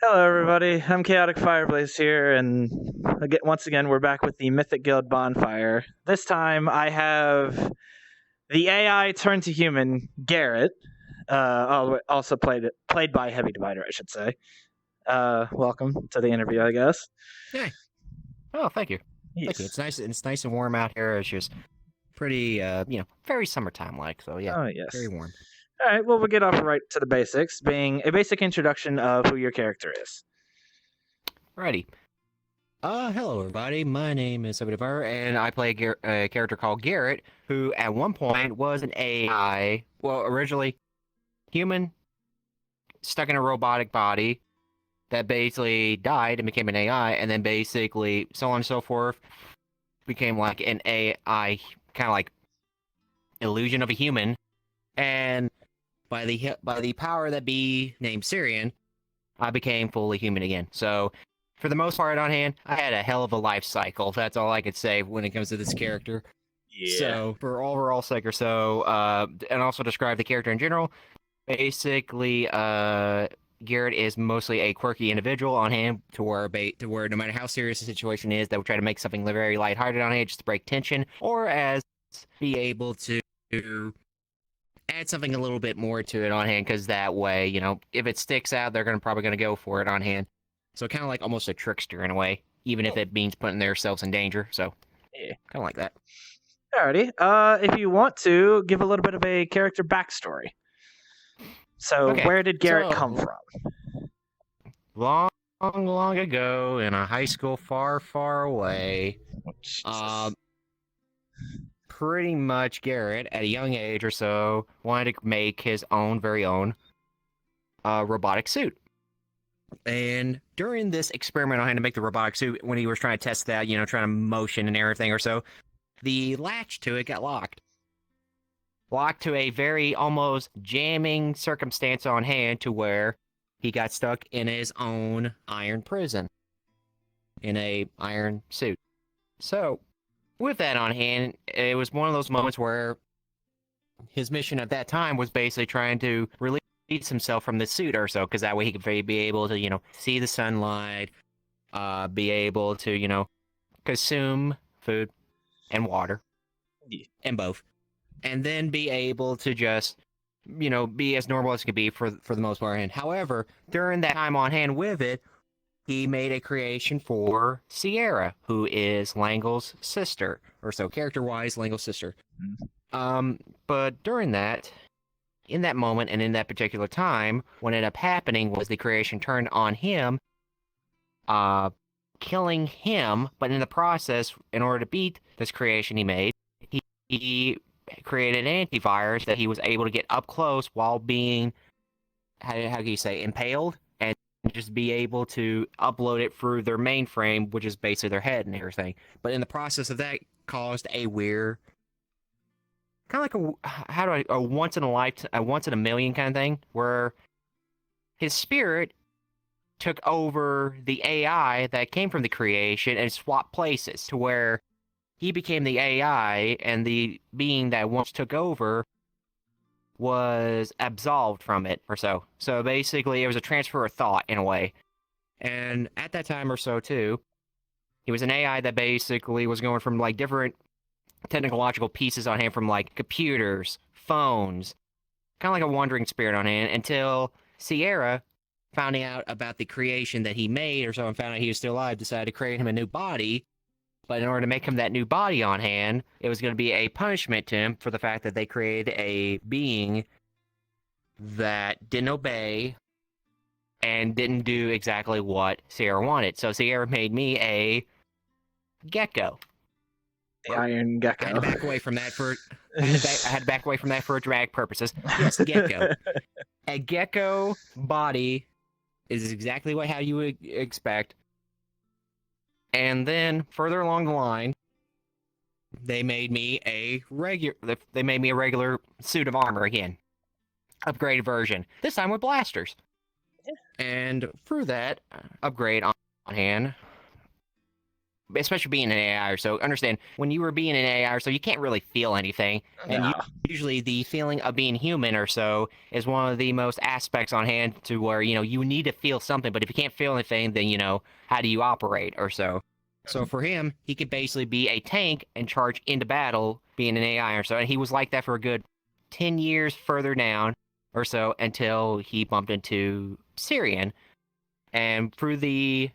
Hello, everybody. I'm Chaotic Fireblaze here, and once again, we're back with the Mythic Guild Bonfire. This time, I have the AI turned to human, Garet, also played by HeavyDivider, I should say. Welcome to the interview, I guess. Yay. Oh, thank you. Thank you. Yes. It's nice and warm out here. It's just pretty very summertime like. So yeah, Oh, very yes. warm. All right. Well, we'll get off right to the basics, being a basic introduction of who your character is. Righty. Hello everybody. My name is HeavyDivider, and I play a character called Garrett, who at one point was an AI. Well, originally human, stuck in a robotic body that basically died and became an AI, and then basically so on and so forth became like an AI, kind of like illusion of a human, and by the power that be named Syrian, I became fully human again. So, for the most part on hand, I had a hell of a life cycle. That's all I could say when it comes to this character. Yeah. So, for overall sake or so, and also describe the character in general, basically, Garrett is mostly a quirky individual on hand to where no matter how serious the situation is, they will try to make something very lighthearted on hand just to break tension, or as be able to add something a little bit more to it on hand, because that way, if it sticks out, they're probably gonna go for it on hand. So kind of like almost a trickster in a way, even if it means putting themselves in danger. So Yeah. kind of like that. Alrighty. If you want to, give a little bit of a character backstory. So, Okay, where did Garrett come so from? long, long ago in a high school far, far away, Oh, Jesus. um, pretty much Garrett at a young age or so wanted to make his own very own robotic suit. And during this experiment on how to make the robotic suit, when he was trying to test that, trying to motion and everything or so, the latch to it got locked. Locked to a very almost jamming circumstance on hand to where he got stuck in his own iron prison in a iron suit. So, with that on hand, it was one of those moments where his mission at that time was basically trying to release himself from the suit or so, because that way he could be able to, see the sunlight, be able to, consume food and water, Yeah. and both, and then be able to just, be as normal as he could be for the most part. And however, during that time on hand with it, he made a creation for Sierra, who is Langle's sister, or so character-wise, Langle's sister. But during that, in that moment and in that particular time, what ended up happening was the creation turned on him, killing him, but in the process, in order to beat this creation he made, he created an antivirus that he was able to get up close while being, how can you say, impaled, and just be able to upload it through their mainframe, which is basically their head and everything. But in the process of that, caused a weird, kind of like a once in a lifetime, a once in a million kind of thing, where his spirit took over the AI that came from the creation and swapped places to where he became the AI, and the being that once took over was absolved from it or so. So basically, it was a transfer of thought in a way. And at that time or so too, he was an AI that basically was going from like different technological pieces on hand, from like computers, phones, kind of like a wandering spirit on hand, until Sierra, finding out about the creation that he made or so and found out he was still alive, decided to create him a new body. But in order to make him that new body on hand, it was going to be a punishment to him for the fact that they created a being that didn't obey and didn't do exactly what Sierra wanted. So Sierra made me a gecko. The Iron Gecko. I had to back away from that for I had to back away from that for dramatic purposes. Yes, gecko. A gecko body is exactly how you would expect. And then further along the line, they made me a regular suit of armor again, upgraded version. This time with blasters. And through that upgrade on hand, especially being an AI or so. Understand, when you were being an AI or so, you can't really feel anything. And No. usually the feeling of being human or so is one of the most aspects on hand to where, you need to feel something. But if you can't feel anything, then, how do you operate or so? So for him, he could basically be a tank and charge into battle being an AI or so. And he was like that for a good 10 years further down or so until he bumped into Syrian. And through the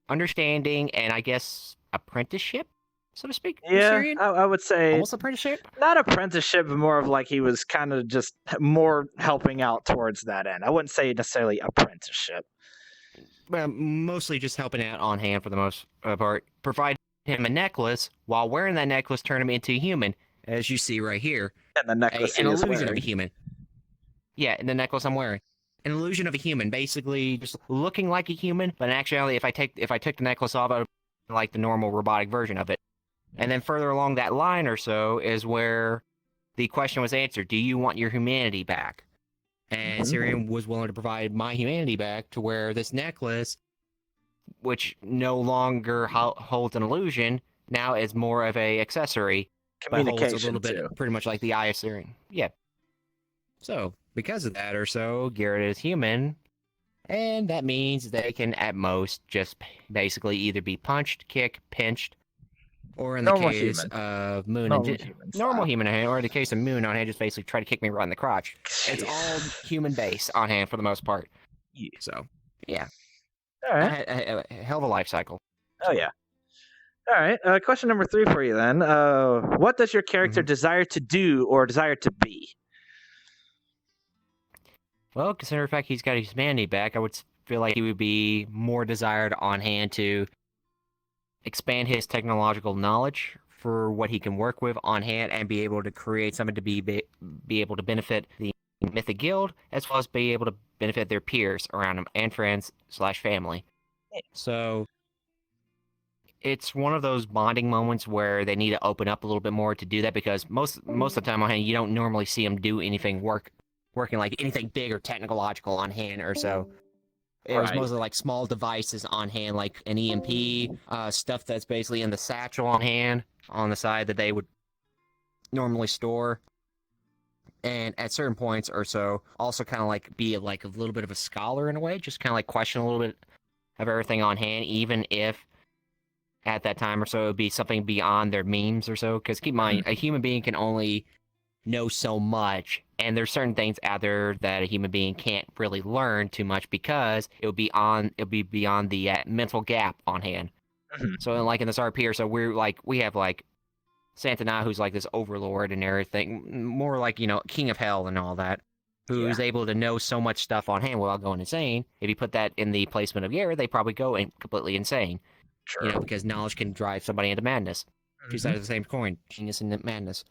understanding and I guess apprenticeship, so to speak, with Yeah, Syrian? I would say Almost apprenticeship? not apprenticeship, but more of like he was kind of just more helping out towards that end. I wouldn't say necessarily apprenticeship. Well, mostly just helping out on hand for the most part. Provide him a necklace, while wearing that necklace, turn him into a human, as you see right here. And the necklace An he is illusion of a wearing. human. Yeah, in the necklace I'm wearing. An illusion of a human, basically just looking like a human, but in actuality, if I took the necklace off, I would be like the normal robotic version of it. And then further along that line or so is where the question was answered: do you want your humanity back? And Syrian was willing to provide my humanity back to where this necklace, which no longer holds an illusion, now is more of a accessory, but holds a Communication little bit, too. pretty much like the eye of Syrian. Yeah. So, because of that or so, Garet is human, and that means they can at most just basically either be punched, kicked, pinched, or in the Normal case human. of Moon Normal and human normal style. human on hand, or in the case of Moon on hand, just basically try to kick me right in the crotch. It's all human base on hand for the most part. Yeah. So, yeah. All right. A hell of a life cycle. Oh yeah. All right. Question number 3 for you then. What does your character Mhm. desire to do or desire to be? Well, considering the fact he's got his humanity back, I would feel like he would be more desired on hand to expand his technological knowledge for what he can work with on hand and be able to create something to be able to benefit the Mythic Guild, as well as be able to benefit their peers around him and friends / family. So it's one of those bonding moments where they need to open up a little bit more to do that, because most of the time on hand you don't normally see them do anything working like anything big or technological on hand or so. It was Right. mostly like small devices on hand, like an EMP, stuff that's basically in the satchel on hand on the side that they would normally store. And at certain points or so, also kind of like be like a little bit of a scholar in a way, just kind of like question a little bit of everything on hand, even if at that time or so it would be something beyond their memes or so. Because keep in mind, a human being can only know so much, and there's certain things out there that a human being can't really learn too much because it would be beyond the mental gap on hand. So like in this RP or so, we have like Santana, who's like this overlord and everything, more like, king of hell and all that, who's able to know so much stuff on hand without going insane. If you put that in the placement of Garet, they probably go completely insane. True. Because knowledge can drive somebody into madness. Two sides of the same coin, genius and madness.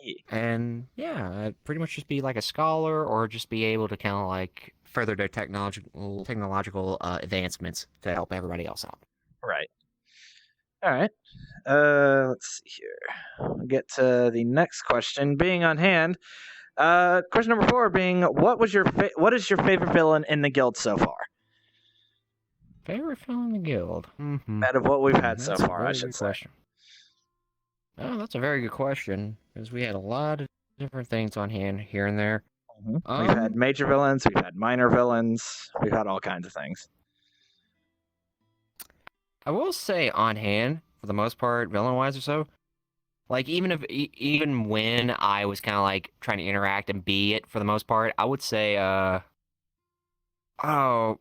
Yeah. And yeah, pretty much just be like a scholar, or just be able to kind of like further their technological advancements to help everybody else out. Right. All right. Let's see here. We'll get to the next question being on hand. Question number 4 being, what is your favorite villain in the guild so far? Favorite villain in the guild? Mm-hmm. Out of what we've had so That's a far, I very should good say. question. Oh, that's a very good question, because we had a lot of different things on hand here and there. We've had major villains, we've had minor villains, we've had all kinds of things. I will say on hand, for the most part, villain-wise or so, like even when I was kind of like trying to interact and be it for the most part, I would say, I'm trying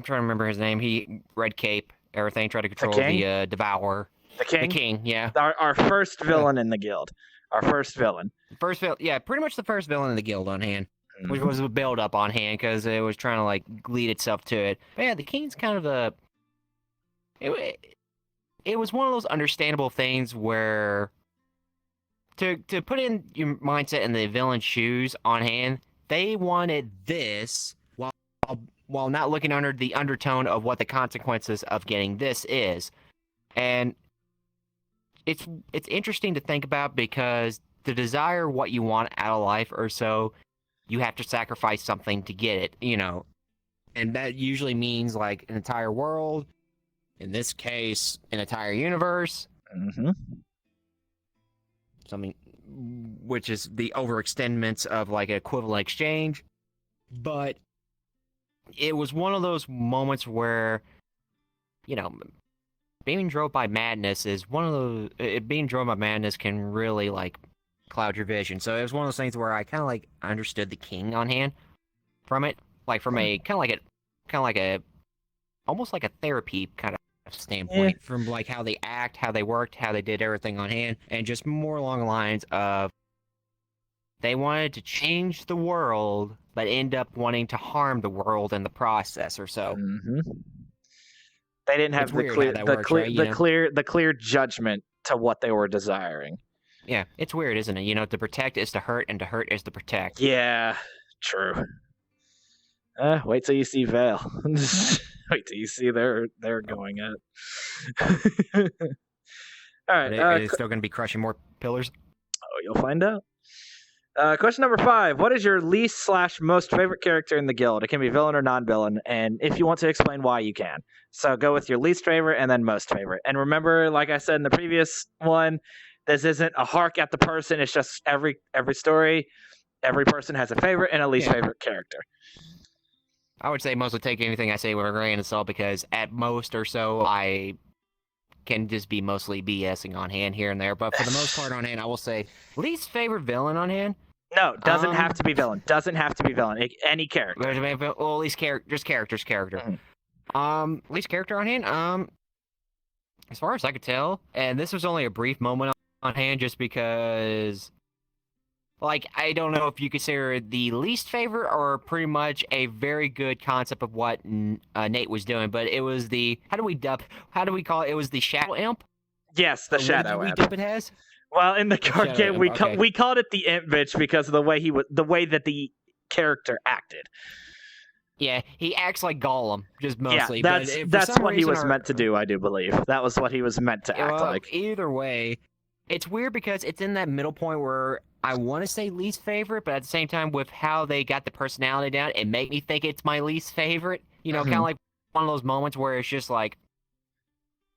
to remember his name. He red cape, everything, tried to control the Devourer. The king? The king, yeah. Our first villain in the guild. Our first villain. Yeah, pretty much the first villain in the guild on hand. Which was a build up on hand, because it was trying to like lead itself to it. But yeah, the king's kind of it was one of those understandable things where to put in your mindset in the villain's shoes on hand, they wanted this while not looking under the undertone of what the consequences of getting this is. And it's interesting to think about, because to desire what you want out of life or so, you have to sacrifice something to get it, And that usually means like an entire world, in this case, an entire universe. Mm-hmm. Something which is the overextendments of like an equivalent exchange. But it was one of those moments where, you know, being drove by madness is one of those. Being drove by madness can really like cloud your vision. So it was one of those things where I kind of like understood the king on hand from it, like from a kind of like a almost like a therapy kind of standpoint, from like how they act, how they worked, how they did everything on hand, and just more along the lines of they wanted to change the world, but end up wanting to harm the world in the process, or so. Mm-hmm. They didn't have It's weird how that works, right? the clear judgment to what they were desiring. Yeah, it's weird, isn't it? You know, to protect is to hurt, and to hurt is to protect. Yeah, true. Wait till you see Vale. Wait till you see they're going at. All right. It's still going to be crushing more pillars. Oh, you'll find out. Question number 5. What is your least / most favorite character in the guild? It can be villain or non-villain, and if you want to explain why, you can. So go with your least favorite and then most favorite. And remember, like I said in the previous one, this isn't a hark at the person. It's just every story, every person has a favorite and a least favorite character. I would say mostly take anything I say with a grain of salt, because at most or so I can just be mostly BSing on hand here and there. But for the most part on hand, I will say least favorite villain on hand. No, doesn't have to be villain. Doesn't have to be villain. Any character. Well, least character. Mm-hmm. Least character on hand. As far as I could tell, and this was only a brief moment on hand, just because, like, I don't know if you consider the least favorite or pretty much a very good concept of what Nate was doing, but it was the how do we call it? It was the Shadow Imp. Yes, the Shadow Imp. We dub it as. Well, in the card game, we called it the Imp bitch because of the way that the character acted. Yeah, he acts like Gollum, just mostly. Yeah, that's what he was meant to do, I do believe. That was what he was meant to act like. Either way, it's weird because it's in that middle point where I want to say least favorite, but at the same time, with how they got the personality down, it made me think it's my least favorite. You know, kind of like one of those moments where it's just like,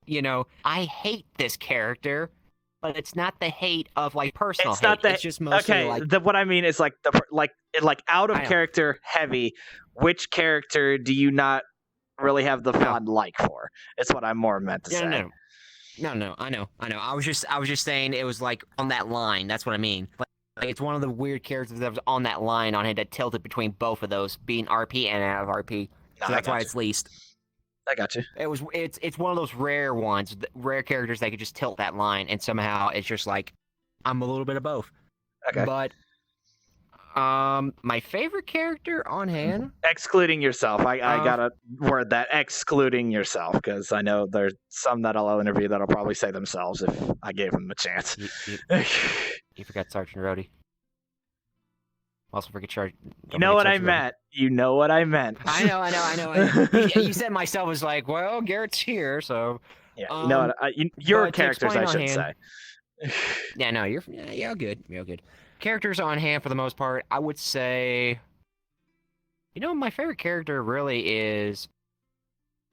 you know, I hate this character, but it's not the hate of like personal hate. It's just mostly like what I mean is like out of character heavy. Which character do you not really have the fond like for? It's what I'm more meant to say. No, I know. I was just saying it was like on that line. That's what I mean. Like it's one of the weird characters that was on that line on it that tilted between both of those, being RP and out of RP. So that's why it's least. I got you. It's one of those rare ones, rare characters that could just tilt that line, and somehow it's just like I'm a little bit of both. Okay. But my favorite character on hand, excluding yourself. I gotta word that, excluding yourself, because I know there's some that I'll interview that'll probably say themselves if I gave them a chance. You forgot Sergeant Rhodey. Also forget Sergeant. You know what I meant. You know what I meant. I know. You said myself was like, well, Garet's here, so. Yeah, you know what? Your characters, I should say. Yeah, no, you're good. You're good. Characters on hand for the most part, I would say. You know, my favorite character really is.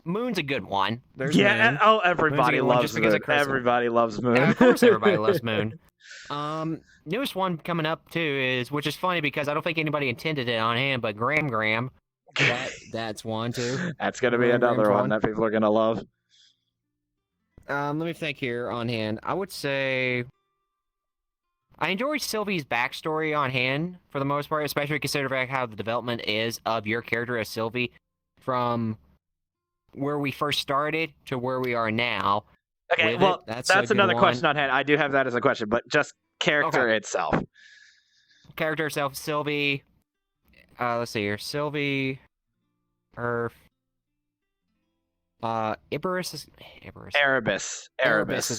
Moon's a good one. There's Moon. Oh, everybody loves Moon. Everybody loves Moon. Of course, everybody loves Moon. Newest one coming up too is, which is funny because I don't think anybody intended it on hand, but Gram. That's one too. That's gonna be another one that people are gonna love. Let me think here on hand. I would say I enjoy Sylvie's backstory on hand for the most part, especially considering how the development is of your character as Sylvie from where we first started to where we are now. Okay, well, that's another question on hand. I do have that as a question, but just character itself. Character itself, Sylvie. Let's see here. Sylvie. Erebus is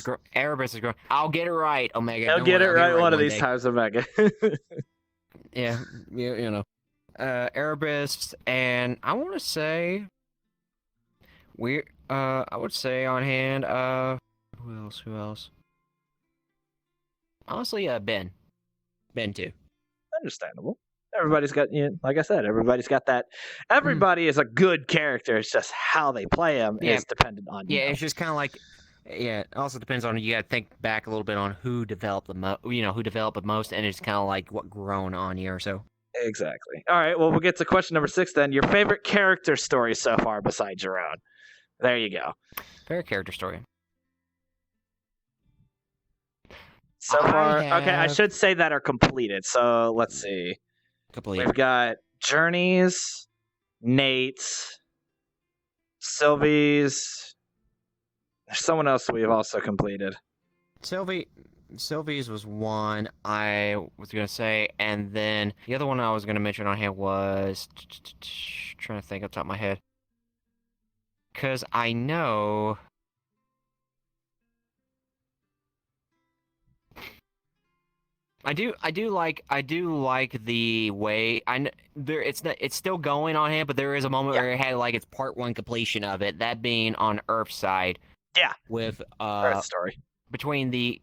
growing. I'll get it right, Omega. I'll get it right one of these times, Omega. Yeah, you know. Erebus, and I want to say I would say on hand, who else? Honestly, Ben too. Understandable. Everybody's got, like I said, everybody's got that. Everybody is a good character. It's just how they play them is dependent on. Yeah, it's just kind of like. Yeah, it also depends on, you got to think back a little bit on who developed who developed the most, and it's kind of like what grown on you or so. Exactly. All right, well, we'll get to question number 6 then. Your favorite character story so far besides your own. There you go. Favorite character story. So far, okay, I should say that are completed. So let's see. Complete. We've got Journey's, Nate's, Sylvie's. There's someone else we've also completed. Sylvie's was one I was gonna say, and then the other one I was gonna mention on here was trying to think off the top of my head, because I know. I do like the way it's still going on hand, but there is a moment where it had like its part 1 completion of it, that being on Earth's side. Yeah. With Earth story. Between the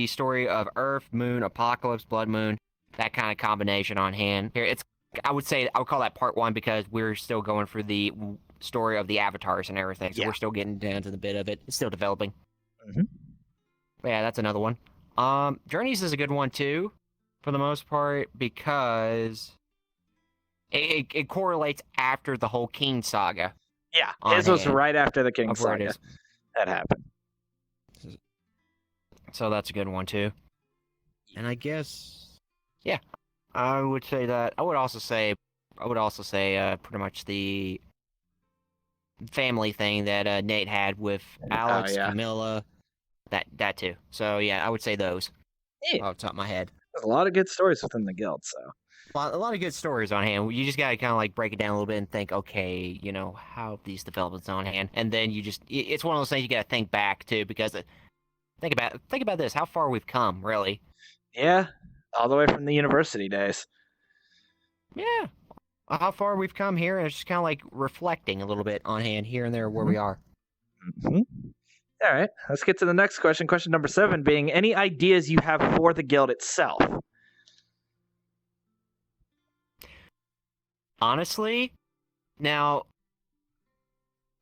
story of Earth, Moon, Apocalypse, Blood Moon, that kind of combination on hand. Here I would call that part 1 because we're still going through the story of the avatars and everything. So we're still getting down to the bit of it. It's still developing. Mm-hmm. But yeah, that's another one. Journeys is a good one too, for the most part, because it correlates after the whole King saga. Yeah, his was right after the King saga. That happened. So that's a good one too. And I guess, yeah, I would say that. I would also say pretty much the family thing that Nate had with Alex, Camilla. That too. So yeah, I would say those. Off the top of my head. There's a lot of good stories within the guild, so. A lot of good stories on hand. You just gotta kind of like break it down a little bit and think, okay, how these developments on hand, and then it's one of those things you gotta think back to, because think about this, how far we've come, really. Yeah, all the way from the university days. Yeah, how far we've come here, and it's just kind of like reflecting a little bit on hand here and there where we are. Mm-hmm. All right, let's get to the next question. Question number 7 being, any ideas you have for the guild itself? Honestly, now,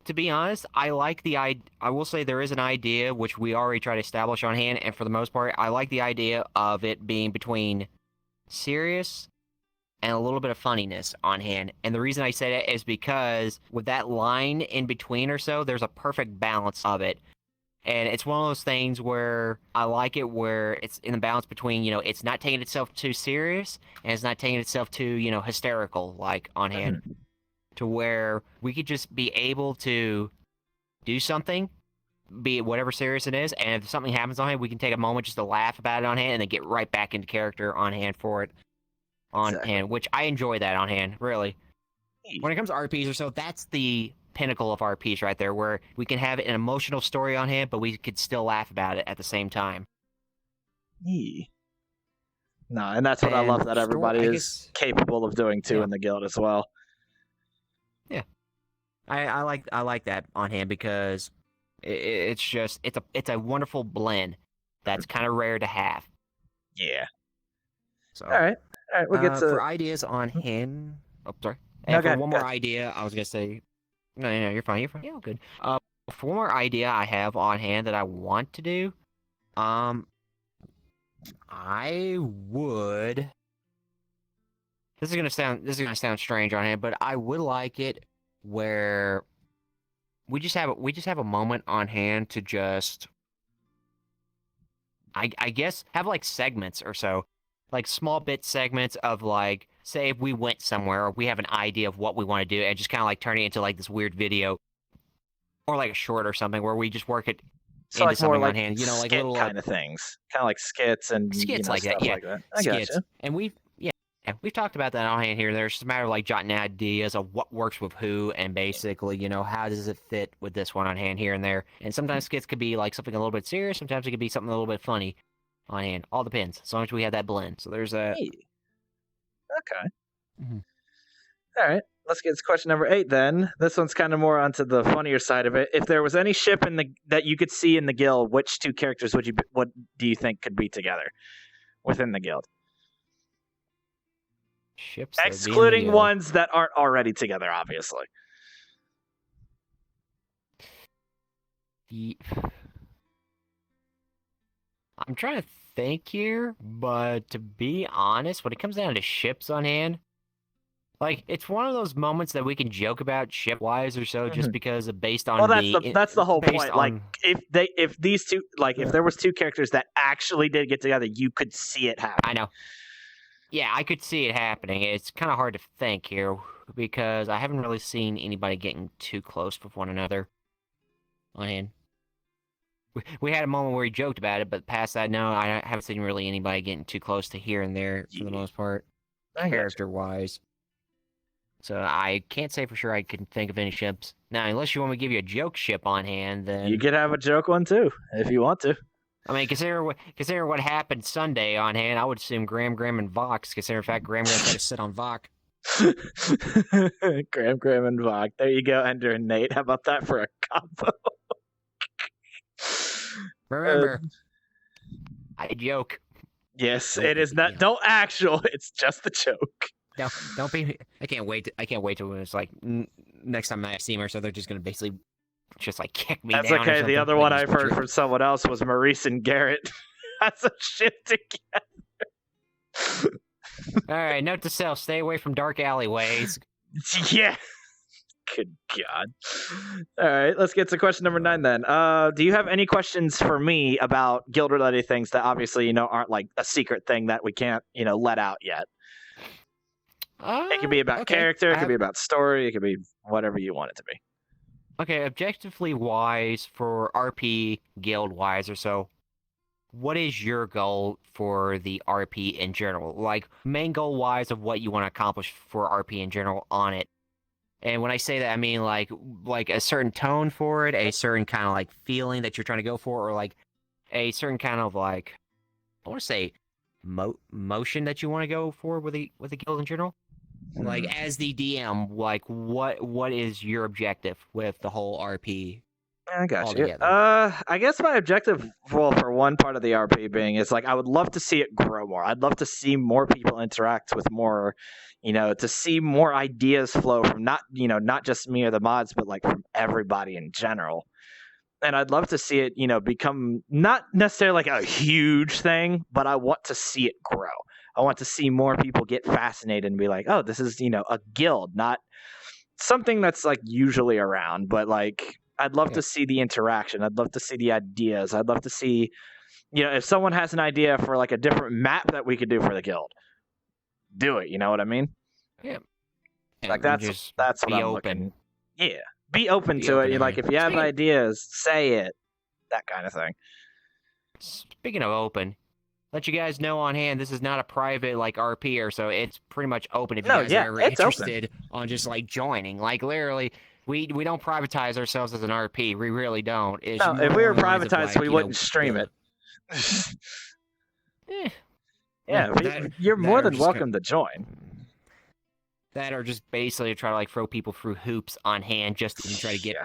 to be honest, I will say there is an idea which we already tried to establish on hand, and for the most part, I like the idea of it being between serious and a little bit of funniness on hand. And the reason I say that is because with that line in between or so, there's a perfect balance of it. And it's one of those things where I like it where it's in the balance between, it's not taking itself too serious and it's not taking itself too, hysterical, like, on hand. Mm-hmm. To where we could just be able to do something, be it whatever serious it is, and if something happens on hand, we can take a moment just to laugh about it on hand and then get right back into character on hand for it on hand, which I enjoy that on hand, really. When it comes to RPs or so, that's the pinnacle of RPs right there, where we can have an emotional story on hand, but we could still laugh about it at the same time. No, and that's what I love that everybody is capable of doing too in the guild as well. Yeah, I like that on hand because it's a wonderful blend that's kind of rare to have. Yeah. So all right, we'll get to for ideas on hand. Oh, sorry. And for one more idea, I was gonna say. No, you're fine. Yeah, good. For one more idea I have on hand that I want to do, I would. This is gonna sound strange on hand, but I would like it where we just have a moment on hand to just, I guess, have like segments or so, like small bit segments of like, say if we went somewhere or we have an idea of what we want to do and just kind of like turn it into like this weird video or like a short or something where we just work it so into like something more on hand, like little kind of things, kind of like skits and skits like stuff that. Yeah, like that. I gotcha. And we've talked about that on hand here. There's just a matter of like jotting ideas of what works with who and basically, how does it fit with this one on hand here and there. And sometimes skits could be like something a little bit serious. Sometimes it could be something a little bit funny on hand. All depends. As long as we have that blend. So there's a. Okay. Mm-hmm. All right. Let's get to question number 8 then. This one's kind of more onto the funnier side of it. If there was any ship that you could see in the guild, which 2 characters what do you think could be together within the guild? Ships that would be in the Excluding guild. ones that aren't already together, obviously. I'm trying to think here, but to be honest, when it comes down to ships on hand, like it's one of those moments that we can joke about ship-wise or so, just because based on Well, that's the whole based point. Like, on if these two, like, if there was two characters that actually did get together, you could see it happen. I know. Yeah, I could see it happening. It's kind of hard to think here because I haven't really seen anybody getting too close with one another on hand. We had a moment where we joked about it, but past that, no, I haven't seen really anybody getting too close to here and there for the most part, character-wise. So I can't say for sure I can think of any ships. Now, unless you want me to give you a joke ship on hand, then... You could have a joke one, too, if you want to. I mean, consider what happened Sunday on hand, I would assume Graham, and Vox, consider the fact Graham had to sit on Vox. Graham, and Vox. There you go, Ender and Nate. How about that for a combo? Remember, I joke. Yes, it is not. Don't actual. It's just the joke. No, don't be. I can't wait till it's like next time I see him, or so they're just gonna basically just like kick me down. That's okay. The other one I've heard from someone else was Maurice and Garet. That's a ship together. All right, note to self: stay away from dark alleyways. Yeah. Good God. All right, let's get to question number 9 then. Do you have any questions for me about guild-related things that obviously, aren't like a secret thing that we can't, let out yet? It could be about character, it could be about story, it could be whatever you want it to be. Okay, objectively wise, for RP guild-wise or so, what is your goal for the RP in general? Like, main goal-wise of what you want to accomplish for RP in general on it. And when I say that, I mean like a certain tone for it, a certain kind of like feeling that you're trying to go for, or like a certain kind of like, I want to say motion that you want to go for with the guild in general. Like as the DM, like what is your objective with the whole RP? I got you. I guess my objective, well, for one part of the RP being is like I would love to see it grow more. I'd love to see more people interact with more, to see more ideas flow from not just me or the mods, but like from everybody in general. And I'd love to see it, become not necessarily like a huge thing, but I want to see it grow. I want to see more people get fascinated and be like, oh, this is, a guild, not something that's like usually around, but like I'd love to see the interaction. I'd love to see the ideas. I'd love to see, if someone has an idea for like a different map that we could do for the guild, do it. You know what I mean? Yeah. Like that's what I'm looking. Yeah, be open to it. Like if you have ideas, say it. That kind of thing. Speaking of open, let you guys know on hand, this is not a private like RP or so. It's pretty much open if you guys are interested on just like joining. Like literally, we don't privatize ourselves as an RP. We really don't. It's if we were privatized, we wouldn't stream it. You're more than welcome to join. That or just basically try to like throw people through hoops on hand just to try to get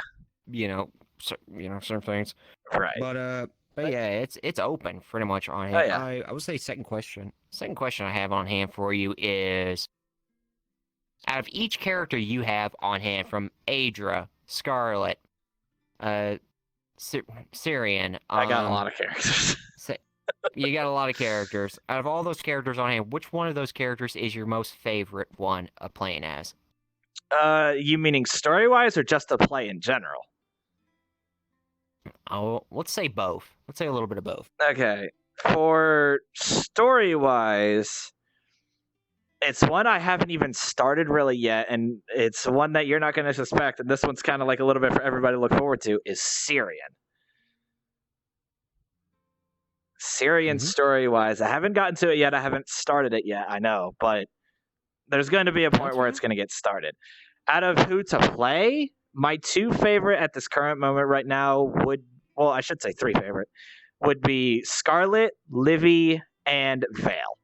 certain things. Right. But yeah, it's open pretty much on hand. I would say second question I have on hand for you is, out of each character you have on hand, from Adra, Scarlet, Syrian, I got a lot of characters. You got a lot of characters. Out of all those characters on hand, which one of those characters is your most favorite one of playing as? You meaning story-wise or just to play in general? Oh, let's say both. Let's say a little bit of both. Okay. For story-wise, it's one I haven't even started really yet, and it's one that you're not going to suspect, and this one's kind of like a little bit for everybody to look forward to, is Syrian. Syrian story-wise, I haven't gotten to it yet. I haven't started it yet, I know, but there's going to be a point where it's going to get started. Out of who to play, my 2 favorite at this current moment right now I should say 3 favorite, would be Scarlet, Livy, and Vale.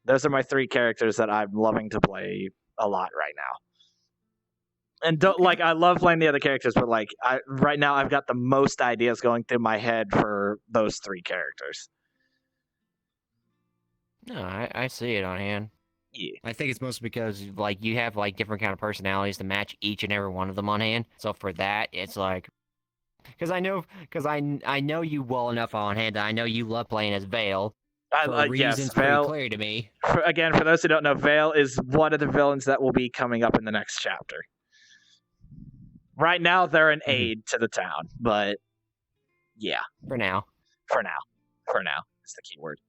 Those are my 3 characters that I'm loving to play a lot right now. And I love playing the other characters, but right now I've got the most ideas going through my head for those 3 characters. No, I see it on hand. Yeah. I think it's mostly because like you have like different kind of personalities to match each and every one of them on hand. So for that, it's like because I know you well enough on hand. That I know you love playing as Vale for Yes, reasons pretty Vale. clear to me. Again, for those who don't know, Vale is one of the villains that will be coming up in the next chapter. Right now, they're an aid to the town, but yeah, For now. for now is the key word.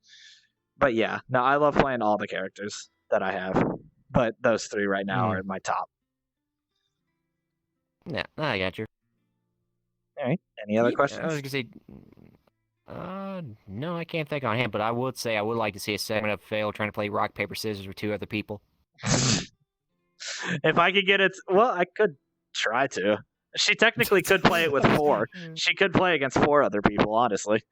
But yeah, no, I love playing all the characters that I have, but those three right now are in my top. Yeah, I got you. All right. Any other questions? I was gonna say, no, I can't think on hand, but I would say I would like to see a segment of Fail trying to play rock paper scissors with two other people. If I could get it, well, I could try to. She technically could play it with 4. She could play against 4 other people, honestly.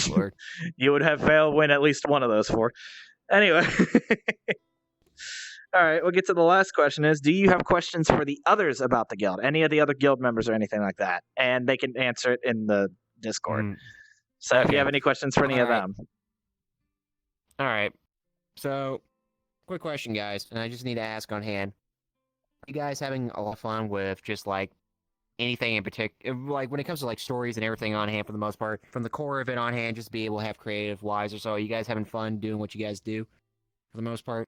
Lord. You would have Vale win at least one of those 4. Anyway. All right, we'll get to the last question is, do you have questions for the others about the guild? Any of the other guild members or anything like that? And they can answer it in the Discord. So if you have any questions for any of them. All right. So, quick question, guys, and I just need to ask on hand. You guys having a lot of fun with just like anything in particular, like when it comes to like stories and everything on hand for the most part, from the core of it on hand, just be able to have creative wise or so. Are you guys having fun doing what you guys do for the most part?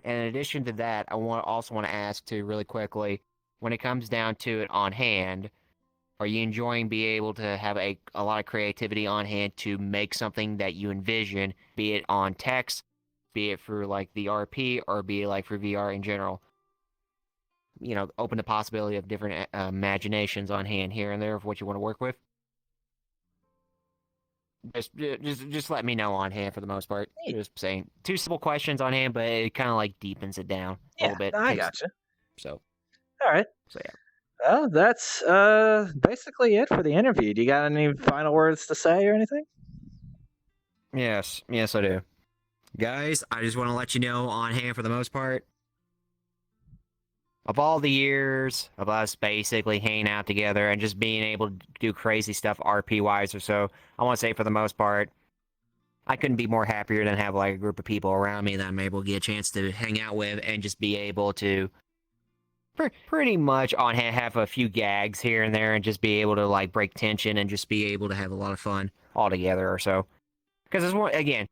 And in addition to that, I also want to ask too really quickly, when it comes down to it on hand, are you enjoying being able to have a lot of creativity on hand to make something that you envision, be it on text, be it for like the RP, or be it like for VR in general? You know, open the possibility of different imaginations on hand here and there of what you want to work with. Just let me know on hand for the most part. Just saying, 2 simple questions on hand, but it kind of like deepens it down a little bit. I gotcha. So, all right. So yeah. Well, that's basically it for the interview. Do you got any final words to say or anything? Yes, I do. Guys, I just want to let you know on hand for the most part, of all the years of us basically hanging out together and just being able to do crazy stuff RP-wise or so, I want to say for the most part, I couldn't be more happier than have like a group of people around me that I'm able to get a chance to hang out with and just be able to pretty much on hand have a few gags here and there and just be able to like break tension and just be able to have a lot of fun all together or so. Because it's one, again,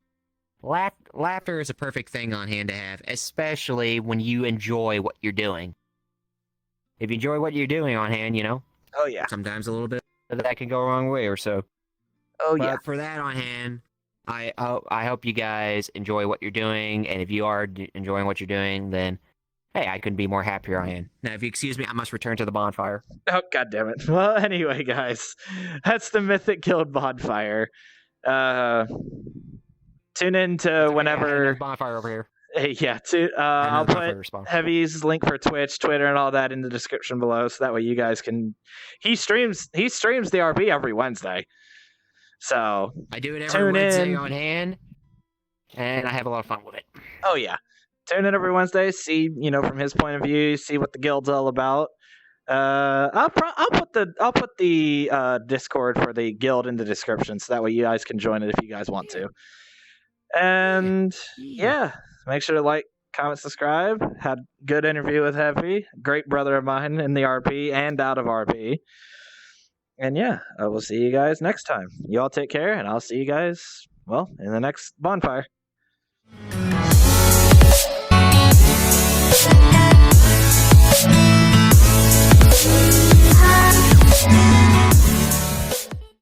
laughter is a perfect thing on hand to have, especially when you enjoy what you're doing. If you enjoy what you're doing on hand, you know. Oh yeah. Sometimes a little bit of that can go a wrong way or so. Oh but yeah. For that on hand, I hope you guys enjoy what you're doing, and if you are enjoying what you're doing, then hey, I couldn't be more happier on hand. Now, if you excuse me, I must return to the bonfire. Oh god damn it. Well, anyway, guys, that's the Mythic Guild bonfire. Tune in to whenever bonfire over here. Yeah, I'll put Heavy's link for Twitch, Twitter, and all that in the description below, so that way you guys can. He streams the RP every Wednesday, so I do it every Wednesday on hand, and I have a lot of fun with it. Oh yeah, tune in every Wednesday. See, from his point of view, see what the guild's all about. I'll put the Discord for the guild in the description, so that way you guys can join it if you guys want to. And yeah. Make sure to like, comment, subscribe. Had good interview with Heavy. Great brother of mine in the RP and out of RP. And yeah, I will see you guys next time. You all take care, and I'll see you guys, well, in the next bonfire.